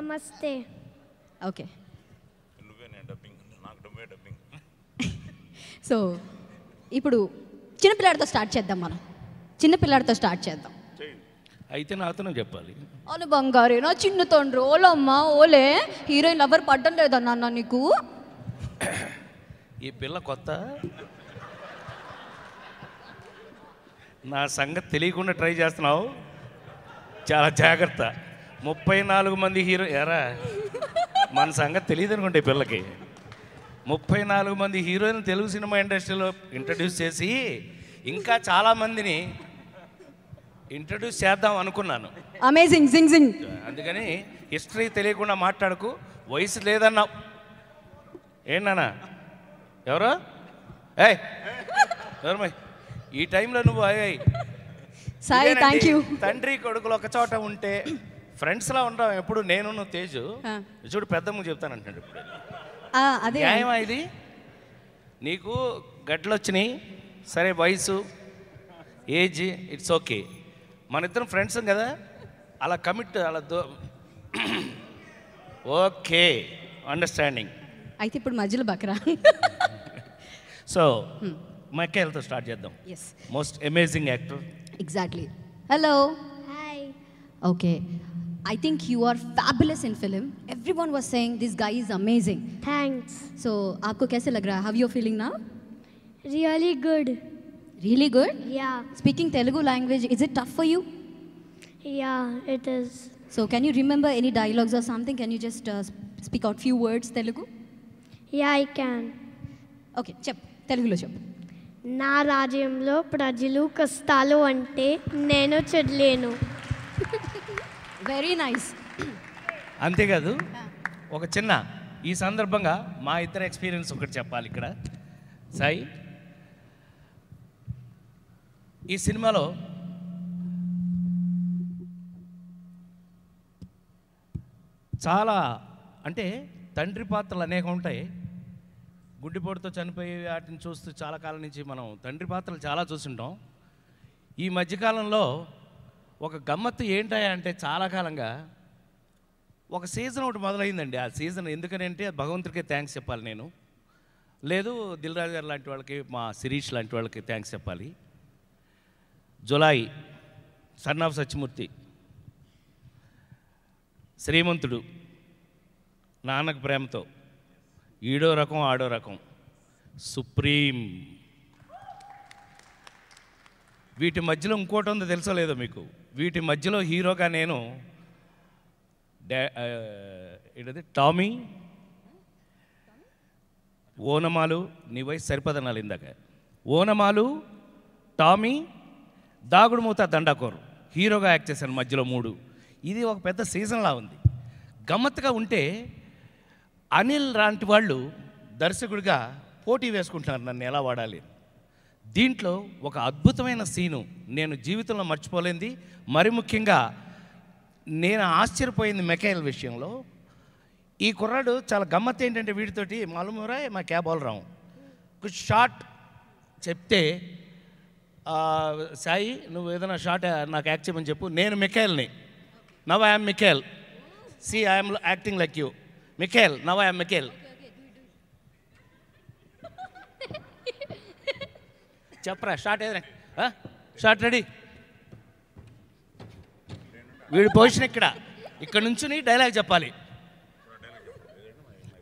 నమస్తే. Okay. So ఇప్పుడు చిన్నపిల్లాడితో start చేద్దాం. మనం చిన్నపిల్లాడితో స్టార్ట్ చేద్దాం. అయితే నాతోనే చెప్పాలి. అవును బంగారు, నా చిన్న తండ్రి ఓలమ్మ ఓలే హీరోయిన్ లవర్ పడ్డం లేదా నాన్న నీకు? ఈ పిల్ల కొత్త, నా సంగతి తెలియకుండా ట్రై చేస్తున్నావు, చాలా జాగ్రత్త. 34 మంది హీరో ఎరా మన సంగతి తెలియదు అనుకుంటే ఈ పిల్లకి. 34 మంది హీరోయిన్ తెలుగు సినిమా ఇండస్ట్రీలో ఇంట్రడ్యూస్ చేసి ఇంకా చాలామందిని ఇంట్రడ్యూస్ చేద్దాం అనుకున్నాను. అమేజింగ్ జింగ్ జింగ్. అందుకని హిస్టరీ తెలియకుండా మాట్లాడకు, వయసు లేదన్నావు. ఏంటన్నా ఎవరు? ఏయ్ ఎవరు ఈ టైంలో నువ్వు? Sai thank you. తండ్రి కొడుకులు ఒక చోట ఉంటే ఫ్రెండ్స్లా ఉంటాం ఎప్పుడు. నేను నువ్వు తేజు చూడు పెద్దమ్మ చెప్తానంటాడు ఇప్పుడు. అదే న్యాయమా ఇది? నీకు గడ్డలు వచ్చినాయి సరే, వయసు ఏజ్ ఇట్స్ ఓకే, మన ఇద్దరం ఫ్రెండ్స్ కదా, అలా కమిట్ అలా ఓకే అండర్స్టాండింగ్. అయితే ఇప్పుడు మధ్యలో బక్రా. సో మైకేల్తో స్టార్ట్ చేద్దాం. Yes, most amazing actor. Exactly. Hello. Hi. Okay, I think you are fabulous in film. Everyone was saying this guy is amazing. Thanks. So aapko kaise lag raha hai? How you are feeling now? Really good. Really good? Yeah. Speaking Telugu language, is it tough for you? Yeah, it is. So can you remember any dialogues or something? Can you just speak out few words Telugu? Yeah, I can. Okay, chep Telugulo chep. నా రాజ్యంలో ప్రజలు కష్టాలు అంటే నేను చెడలేను. Very nice. అంతేకాదు, ఒక చిన్న ఈ సందర్భంగా మా ఇద్దరు ఎక్స్పీరియన్స్ ఒకటి చెప్పాలి ఇక్కడ. సాయి, ఈ సినిమాలో చాలా అంటే తండ్రి పాత్రలు అనేక ఉంటాయి. గుడ్డిపోటుతో చనిపోయి వాటిని చూస్తూ చాలా కాలం నుంచి మనం తండ్రి పాత్రలు చాలా చూస్తుంటాం. ఈ మధ్యకాలంలో ఒక గమ్మత్తు ఏంటా అంటే చాలా కాలంగా ఒక సీజన్ ఒకటి మొదలైందండి. ఆ సీజన్ ఎందుకనంటే భగవంతుడికే థ్యాంక్స్ చెప్పాలి నేను, లేదు దిల్ రాజు గారు లాంటి వాళ్ళకి, మా శిరీష్ లాంటి వాళ్ళకి థ్యాంక్స్ చెప్పాలి. జులాయి, సన్ ఆఫ్ సత్యమూర్తి, శ్రీమంతుడు, నాన్నకు ప్రేమతో, ఈడో రకం ఆడో రకం, సుప్రీం. వీటి మధ్యలో ఇంకోటి ఉందో తెలుసో లేదో మీకు. వీటి మధ్యలో హీరోగా నేను ఏంటది టామీ, ఓనమాలు, నీ వయసు సరిపదనాలు ఇందాక, ఓనమాలు, టామీ, దాగుడు మూత, దండాకోరు హీరోగా యాక్ట్ చేశాను మధ్యలో 3. ఇది ఒక పెద్ద సీజన్లా ఉంది. గమ్మత్తుగా ఉంటే అనిల్ లాంటి వాళ్ళు దర్శకుడిగా పోటీ వేసుకుంటున్నారు నన్ను ఎలా వాడాలి. దీంట్లో ఒక అద్భుతమైన సీను నేను జీవితంలో మర్చిపోలేంది. మరి ముఖ్యంగా నేను ఆశ్చర్యపోయింది మెకైల్ విషయంలో. ఈ కుర్రాడు చాలా గమ్మత్ ఏంటంటే వీడితోటి మాలూమురా మా క్యాబ్ బోల్రాం షార్ట్ చెప్తే, సాయి నువ్వు ఏదైనా షార్ట్ నాకు యాక్ట్ చేయమని చెప్పు, నేను మిఖేల్ని, now I'm Michael, see I'm acting like you Michael, now I'm Michael. చెప్పరా షార్ట్ ఏదైనా, షార్ట్ రెడీ. వీడి పొజిషన్ ఇక్కడ నుంచుని డైలాగ్ చెప్పాలి.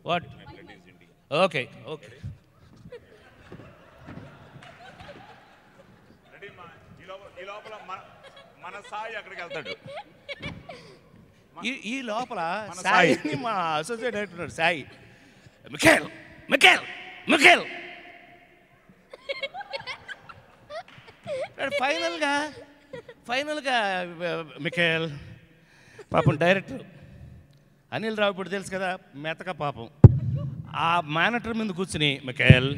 వాట్? Okay okay. మన సాయి అక్కడికి వెళ్తాడు. ఈ లోపల సాయి మా associate director Sai, Michael Michael Michael. ఫైనల్గా మిఖేల్ పాపం డైరెక్టర్ అనిల్ రావు ఇప్పుడు తెలుసు కదా మెతక పాపం, ఆ మానిటర్ మీద కూర్చుని Michael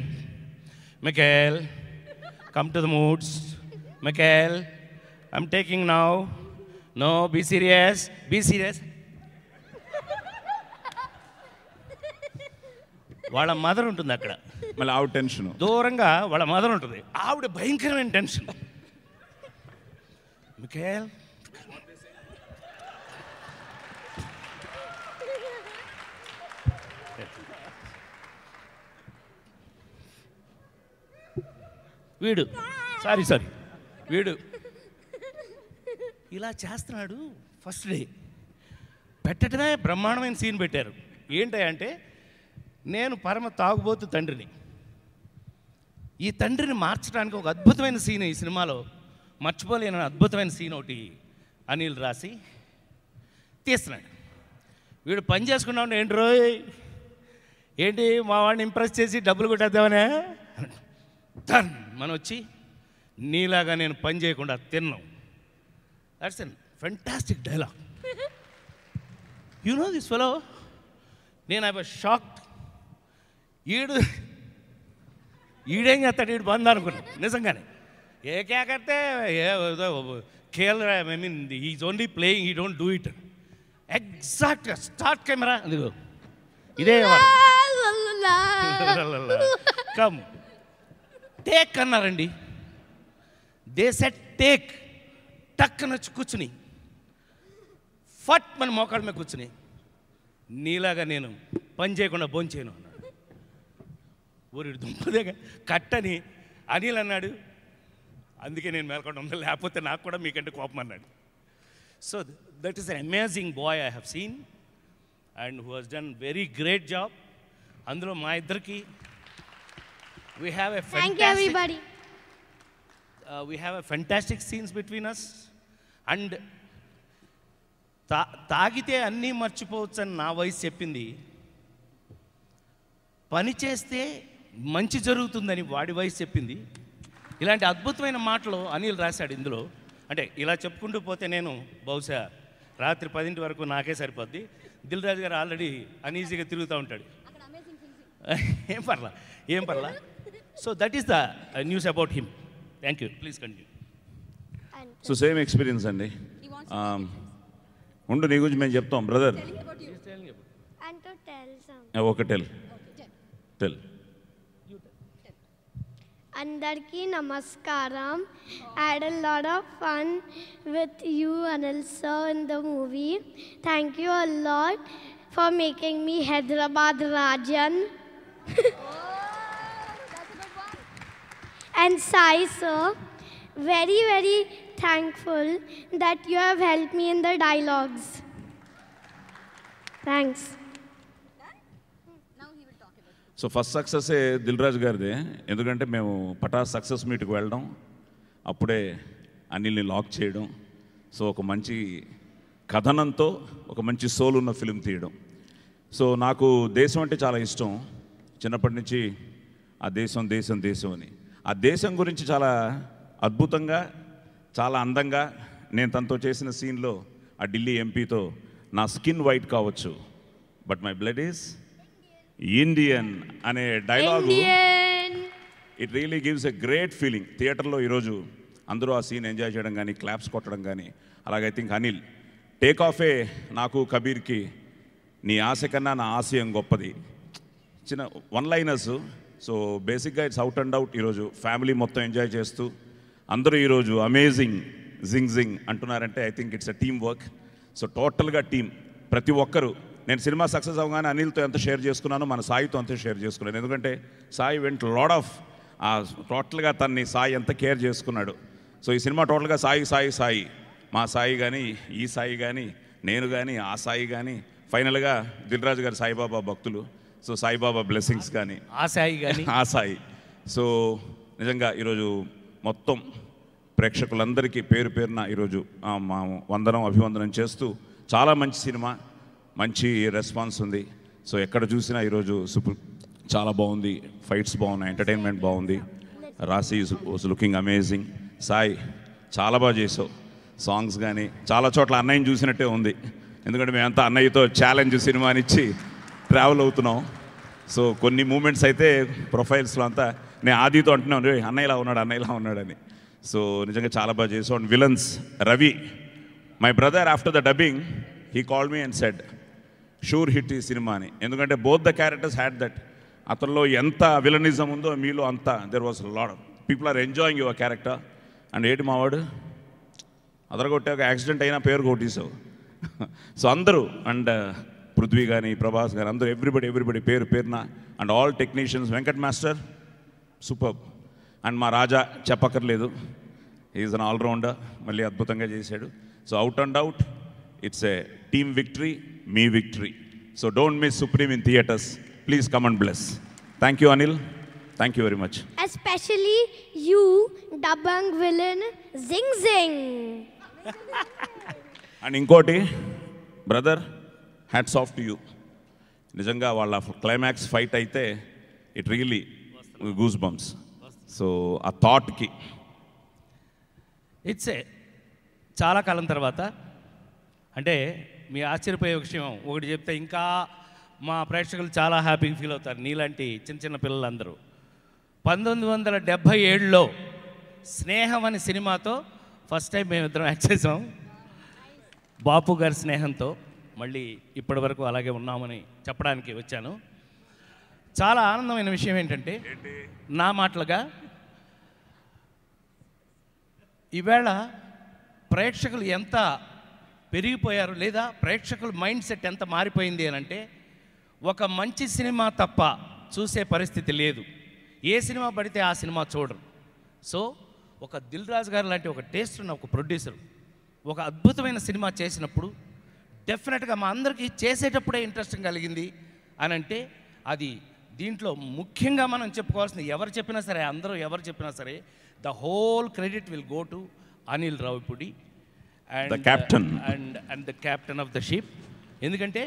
Michael come to the moods, Michael I'm taking now, no be serious be serious. వాళ్ళ మదర్ ఉంటుంది అక్కడ, మళ్ళీ ఆవిడ టెన్షన్, దూరంగా వాళ్ళ మదర్ ఉంటుంది, ఆవిడ భయంకరమైన టెన్షన్. మిఖేల్ వీడు సారీ వీడు ఇలా చేస్తున్నాడు. ఫస్ట్ డే పెట్టడమే బ్రహ్మాండమైన సీన్ పెట్టారు. ఏంటంటే నేను పరమ తాగుబోతు తండ్రిని. ఈ తండ్రిని మార్చడానికి ఒక అద్భుతమైన సీన్ ఈ సినిమాలో, మర్చిపోలేని అద్భుతమైన సీన్ ఒకటి అనిల్ రాసి తీస్తున్నాడు. వీడు పని చేసుకున్నా ఉంటే ఏంటి రోయ్, ఏంటి మా వాడిని ఇంప్రెస్ చేసి డబ్బులు కొట్టేద్దామనే తన్ మనం వచ్చి నీలాగా నేను పని చేయకుండా తిన్నాం. That's an fantastic dialogue. You know this fellow, నేను ఐ వాజ్ షాక్డ్. ఈడేం చేస్తాడు, ఈడు బంద్ అనుకున్నాను నిజంగానే. ఏ కేకడితే కేల్ I mean is only playing, ఈ డోంట్ డూ ఇట్. ఎగ్జాక్ట్గా స్టార్ట్ కెమెరా అదిగో ఇదే కమ్ టేక్ అన్నారండి. దే సెట్ టేక్, టక్కన కూర్చుని ఫట్ మన మోకాళ్ళ మీద కూర్చుని నీలాగా నేను పని చేయకుండా భోంచేయను అన్నాడు. ఊరి దుంపదేగా కట్టని అనిల్ అన్నాడు. అందుకే నేను మేల్కొండ ఉంది, లేకపోతే నాకు కూడా మీకంటే కోపం అన్నాడు. So that is an amazing boy I have seen and who has done very great job. అందులో మా ఇద్దరికి we have a Thank you, everybody. We have a fantastic scenes between us. And తాగితే అన్నీ మర్చిపోవచ్చు అని నా వయసు చెప్పింది, పని చేస్తే మంచి జరుగుతుందని వాడి వయసు చెప్పింది. ఇలాంటి అద్భుతమైన మాటలు అనిల్ రాశాడు ఇందులో. అంటే ఇలా చెప్పుకుంటూ పోతే నేను బహుశా రాత్రి 10 వరకు నాకే సరిపోద్ది. దిల్ రాజు గారు ఆల్రెడీ అనీజీగా తిరుగుతూ ఉంటాడు. ఏం పర్లా. So that is the news about him. Thank you, please continue. So same experience అండి. ఉండు, నీ గురించి మేము చెప్తాం brother. And to tell some. Okay tell. Andarki namaskaram. I had a lot of fun with you, Anil sir, in the movie. Thank you a lot for making me Hyderabad Rajan. And Sai sir, very, very thankful that you have helped me in the dialogues. Thanks. So first సక్సెసే దిల్ రాజు గారిదే. ఎందుకంటే మేము Pataas success మీట్కి వెళ్ళడం, అప్పుడే అనిల్ని lock చేయడం, so ఒక మంచి కథనంతో ఒక మంచి సోల్ ఉన్న ఫిలిం తీయడం. సో నాకు దేశం అంటే చాలా ఇష్టం. చిన్నప్పటి నుంచి ఆ దేశం దేశం దేశం అని, ఆ దేశం గురించి చాలా అద్భుతంగా చాలా అందంగా నేను తనతో చేసిన సీన్లో ఆ ఢిల్లీ ఎంపీతో నా స్కిన్ వైట్ కావచ్చు but my blood is Indian అనే dialogue, it really gives a great feeling. థియేటర్లో ఈరోజు అందరూ ఆ సీన్ ఎంజాయ్ చేయడం కానీ క్లాప్స్ కొట్టడం కానీ, అలాగే ఐ థింక్ అనిల్ టేక్ ఆఫే నాకు కబీర్కి నీ ఆశ కన్నా నా ఆశయం గొప్పది, చిన్న వన్ లైనర్స్. సో బేసిక్గా ఇట్స్ అవుట్ అండ్ అవుట్. ఈరోజు ఫ్యామిలీ మొత్తం ఎంజాయ్ చేస్తూ అందరూ ఈరోజు అమేజింగ్ జింగ్ అంటున్నారంటే I think it's a team work. So టోటల్గా టీమ్ ప్రతి ఒక్కరు, నేను సినిమా సక్సెస్ అవ్వగానే అనిల్తో ఎంత షేర్ చేసుకున్నానో మన సాయితో అంతే షేర్ చేసుకున్నాను. ఎందుకంటే సాయి వెంట్ లాడ్ ఆఫ్ టోటల్గా తన్ని సాయి ఎంత కేర్ చేసుకున్నాడు. సో ఈ సినిమా టోటల్గా సాయి సాయి సాయి, మా సాయి కానీ ఈ సాయి కానీ నేను కానీ ఆ సాయి కానీ, ఫైనల్గా దిల్ రాజు గారు సాయిబాబా భక్తులు, సో సాయిబాబా బ్లెస్సింగ్స్ కానీ ఆ సాయి కానీ ఆ సాయి. సో నిజంగా ఈరోజు మొత్తం ప్రేక్షకులందరికీ పేరు పేరున ఈరోజు మా వందనం అభివందనం చేస్తూ, చాలా మంచి సినిమా, మంచి రెస్పాన్స్ ఉంది. సో ఎక్కడ చూసినా ఈరోజు చాలా బాగుంది, ఫైట్స్ బాగున్నాయి, ఎంటర్టైన్మెంట్ బాగుంది. రాశి వాజ్ లుకింగ్ అమేజింగ్. సాయి చాలా బాగా చేసావు. సాంగ్స్ కానీ చాలా చోట్ల అన్నయ్యని చూసినట్టే ఉంది. ఎందుకంటే మేమంతా అన్నయ్యతో ఛాలెంజ్ సినిమానిచ్చి ట్రావెల్ అవుతున్నాం. సో కొన్ని మూమెంట్స్ అయితే ప్రొఫైల్స్లో అంతా నేను ఆదితో అంటున్నాను, అన్నయ్యలా ఉన్నాడని. సో నిజంగా చాలా బాగా చేసావు. And villains Ravi, my brother, after the dubbing he called me and said sure hit ఈ సినిమా అని. ఎందుకంటే both the characters had that. అతనిలో ఎంత విలనిజం ఉందో మీలో అంత there was lot. People are enjoying your character. And ఏంటి మావాడు అదరగొట్టాక యాక్సిడెంట్ అయినా పేరు కొట్టేసావు. సో అందరూ, అండ్ పృథ్వీ కానీ ప్రభాస్ కానీ అందరూ ఎవ్రీబడి పేరున, and all technicians, Venkat master super. And మా రాజా చెప్పక్కర్లేదు, ఈజ్ అన్ ఆల్రౌండర్, మళ్ళీ అద్భుతంగా చేశాడు. So out and out it's a team victory, మీ victory. So don't miss Supreme in theatres. Please come and bless. Thank you Anil, thank you very much. Especially you, Dabang villain, Zing Zing. And ఇంకోటి brother, hats off to you. నిజంగా వాళ్ళ climax fight అయితే it really goose bumps. So ఆ థాట్కి it's a చాలా కాలం తర్వాత, అంటే మీ ఆశ్చర్యపోయే విషయం ఒకటి చెప్తే ఇంకా మా ప్రేక్షకులు చాలా హ్యాపీగా ఫీల్ అవుతారు. నీలాంటి చిన్న చిన్న పిల్లలందరూ 1977లో స్నేహం అనే సినిమాతో ఫస్ట్ టైం మేమిద్దరం యాక్ట్ చేసాం. బాపు గారి స్నేహంతో మళ్ళీ ఇప్పటి వరకు అలాగే ఉన్నామని చెప్పడానికి వచ్చాను. చాలా ఆనందమైన విషయం ఏంటంటే, నా మాటలుగా ఈవేళ ప్రేక్షకులు ఎంత పెరిగిపోయారు, లేదా ప్రేక్షకుల మైండ్ సెట్ ఎంత మారిపోయింది అని అంటే, ఒక మంచి సినిమా తప్ప చూసే పరిస్థితి లేదు. ఏ సినిమా పడితే ఆ సినిమా చూడరు. సో ఒక దిల్ రాజు గారు లాంటి ఒక టేస్ట్ ఉన్న ఒక ప్రొడ్యూసర్ ఒక అద్భుతమైన సినిమా చేసినప్పుడు డెఫినెట్గా మా అందరికీ చేసేటప్పుడే ఇంట్రెస్టింగ్ కలిగింది అని అంటే, అది దీంట్లో ముఖ్యంగా మనం చెప్పుకోవాల్సింది, ఎవరు చెప్పినా సరే, అందరూ ఎవరు చెప్పినా సరే, the whole credit will go to Anil Ravipudi The captain. and the captain of the ship. ఎందుకంటే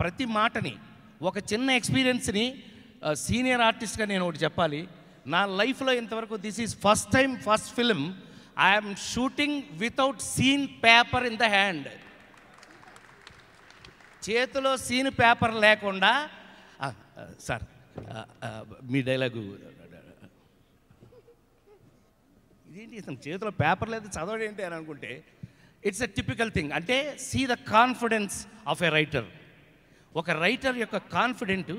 ప్రతి మాటని, ఒక చిన్న ఎక్స్పీరియన్స్ని సీనియర్ ఆర్టిస్ట్గా నేను ఒకటి చెప్పాలి. నా లైఫ్లో ఇంతవరకు this is first film I'm shooting without scene paper in the hand. చేతిలో సీన్ పేపర్ లేకుండా, సార్ మీ డైలాగు ఇదేంటి, ఇతను చేతిలో పేపర్ లేదు చదవడం ఏంటి అని అనుకుంటే, ఇట్స్ ఎ టిపికల్ థింగ్. అంటే see the confidence of a writer. ఒక రైటర్ యొక్క కాన్ఫిడెంట్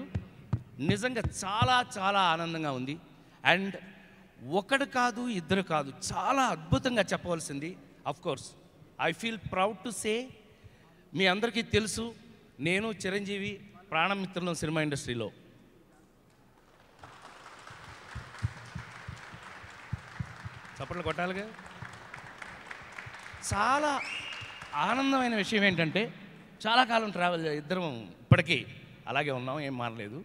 నిజంగా చాలా చాలా ఆనందంగా ఉంది. అండ్ ఒకడు కాదు, ఇద్దరు కాదు, చాలా అద్భుతంగా చెప్పవలసింది. Of course I feel proud to say, మీ అందరికీ తెలుసు, నేను చిరంజీవి ప్రాణమిత్రులం సినిమా ఇండస్ట్రీలో. చప్పట్లు కొట్టాలిగా. చాలా ఆనందమైన విషయం ఏంటంటే, చాలా కాలం ట్రావెల్ ఇద్దరం ఇప్పటికీ అలాగే ఉన్నాం, ఏం మారలేదు.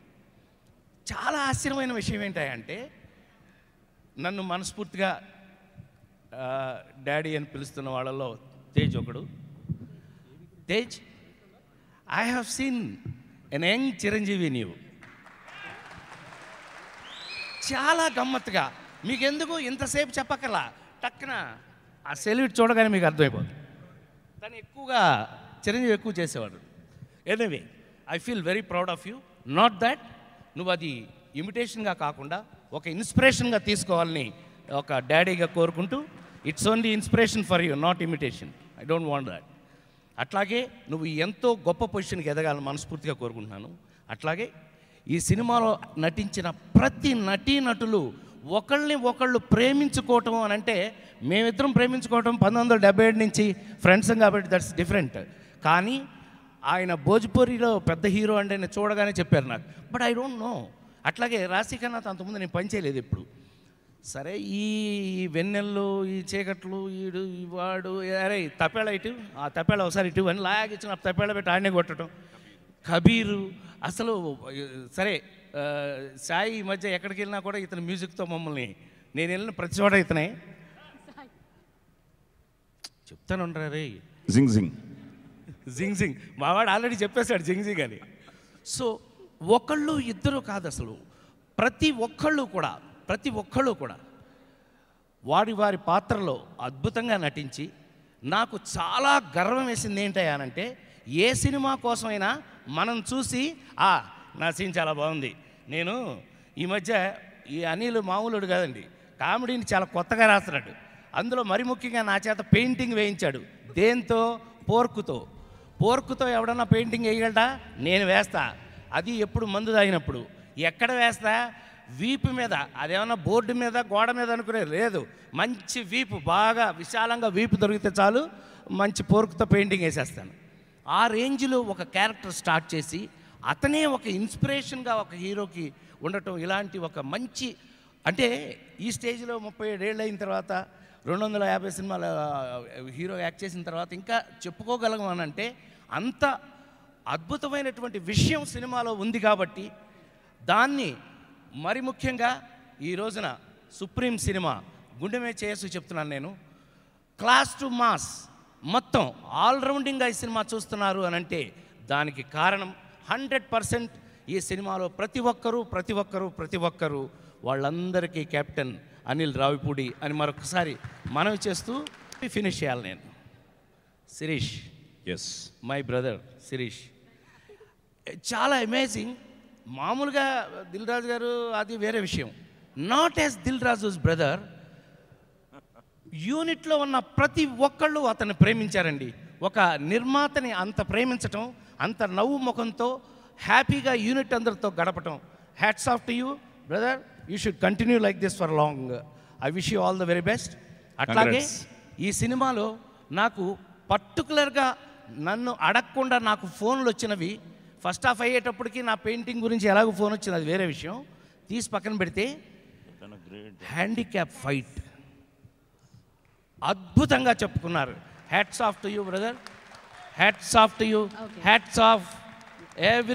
చాలా ఆశ్చర్యమైన విషయం ఏంటంటే, నన్ను మనస్ఫూర్తిగా డాడీ అని పిలుస్తున్న వాళ్ళలో తేజ్ ఒకడు. Tej, I have scene N young Chiranjeevi నీవు. చాలా గమ్మత్తుగా, మీకెందుకు ఇంతసేపు చెప్పక్కర్లా, టక్కున ఆ సెల్యూట్ చూడగానే మీకు అర్థమైపోతుంది. తను ఎక్కువగా చిరంజీవి ఎక్కువ చేసేవాడు. Anyway I feel very proud of you. Not that నువ్వు అది ఇమిటేషన్గా కాకుండా ఒక ఇన్స్పిరేషన్గా తీసుకోవాలని ఒక డాడీగా కోరుకుంటూ, it's only inspiration for you, not imitation. I don't want that. అట్లాగే నువ్వు ఎంతో గొప్ప పొజిషన్కి ఎదగాలని మనస్ఫూర్తిగా కోరుకుంటున్నాను. అట్లాగే ఈ సినిమాలో నటించిన ప్రతి నటీనటులు ఒకళ్ళని ఒకళ్ళు ప్రేమించుకోవటం అని అంటే, మేమిద్దరం ప్రేమించుకోవటం 1977 నుంచి ఫ్రెండ్స్ కాబట్టి దట్స్ డిఫరెంట్. కానీ ఆయన భోజ్పురిలో పెద్ద హీరో అంటే నేను చూడగానే చెప్పారు నాకు, బట్ ఐ డోంట్ నో. అట్లాగే రాశిఖన్నాతో అంతకుముందు నేను పనిచేయలేదు ఎప్పుడు. సరే, ఈ వెన్నెళ్ళు, ఈ చీకట్లు, ఈడు వాడు, అరే తపేళ ఇటు, ఆ తపేళ ఒకసారి ఇటు అని లాగిచ్చిన తపేళ పెట్టి ఆడనే కొట్టడం. కబీరు అసలు సరే, సాయి ఈ మధ్య ఎక్కడికి వెళ్ళినా కూడా ఇతని మ్యూజిక్తో మమ్మల్ని, నేను వెళ్ళిన ప్రతి చోట ఇతనే చెప్తాను ఉంటారే జింగ్ జింగ్ జింగ్ జింగ్. మావాడు ఆల్రెడీ చెప్పేశాడు జింగ్ జింగ్ అని. సో ఒకళ్ళు ఇద్దరు కాదు, అసలు ప్రతి ఒక్కళ్ళు కూడా వారి వారి పాత్రలో అద్భుతంగా నటించి, నాకు చాలా గర్వం వేసింది ఏంటంటే, ఏ సినిమా కోసమైనా మనం చూసి నా సీన్ చాలా బాగుంది. నేను ఈ మధ్య ఈ అనిల్ మామూలుడు కాదండి, కామెడీని చాలా కొత్తగా రాస్తున్నాడు. అందులో మరి ముఖ్యంగా నా చేత పెయింటింగ్ వేయించాడు. దేంతో? పోర్కుతో ఎవడన్నా పెయింటింగ్ వేయగలడా? నేను వేస్తా. అది ఎప్పుడు మందు తాగినప్పుడు. ఎక్కడ వేస్తా? వీపు మీద. అదేమన్నా బోర్డు మీద, గోడ మీద అనుకునే లేదు, మంచి వీపు, బాగా విశాలంగా వీపు దొరికితే చాలు, మంచి పోర్కుతో పెయింటింగ్ వేసేస్తాను. ఆ రేంజ్లో ఒక క్యారెక్టర్ స్టార్ట్ చేసి, అతనే ఒక ఇన్స్పిరేషన్గా ఒక హీరోకి ఉండటం, ఇలాంటి ఒక మంచి అంటే ఈ స్టేజ్లో 37 ఏళ్ళు అయిన తర్వాత 250 సినిమాలు హీరో యాక్ట్ చేసిన తర్వాత ఇంకా చెప్పుకోగలం అని అంటే అంత అద్భుతమైనటువంటి విషయం సినిమాలో ఉంది కాబట్టి దాన్ని మరి ముఖ్యంగా ఈ రోజున సుప్రీం సినిమా గుండెమే చేయసు చెప్తున్నాను నేను, క్లాస్ టు మాస్ మొత్తం ఆల్రౌండింగ్గా ఈ సినిమా చూస్తున్నారు అని అంటే దానికి కారణం 100% ఈ సినిమాలో ప్రతి ఒక్కరూ వాళ్ళందరికీ కెప్టెన్ అనిల్ రావిపూడి అని మరొకసారి మనవి చేస్తూ ఫినిష్ చేయాలి నేను. Shirish, yes, my brother Shirish, చాలా అమేజింగ్. మామూలుగా దిల్ రాజు గారు అది వేరే విషయం. Not as Dil Raju's brother, యూనిట్లో ఉన్న ప్రతి ఒక్కళ్ళు అతన్ని ప్రేమించారండి. ఒక నిర్మాతని అంత ప్రేమించటం, అంత నవ్వు ముఖంతో హ్యాపీగా యూనిట్ అందరితో గడపటం. Hats off to you brother, you should continue like this for long. I wish you all the very best. అట్లాగే ఈ సినిమాలో నాకు పర్టికులర్గా నన్ను అడగకుండా నాకు ఫోన్లు వచ్చినవి, ఫస్ట్ హాఫ్ అయ్యేటప్పటికి నా పెయింటింగ్ గురించి ఎలాగో ఫోన్ వచ్చింది అది వేరే విషయం, తీసి పక్కన పెడితే హ్యాండిక్యాప్ ఫైట్ అద్భుతంగా చెప్పుకున్నారు. Hats off to you brother, hats off to you, hats off every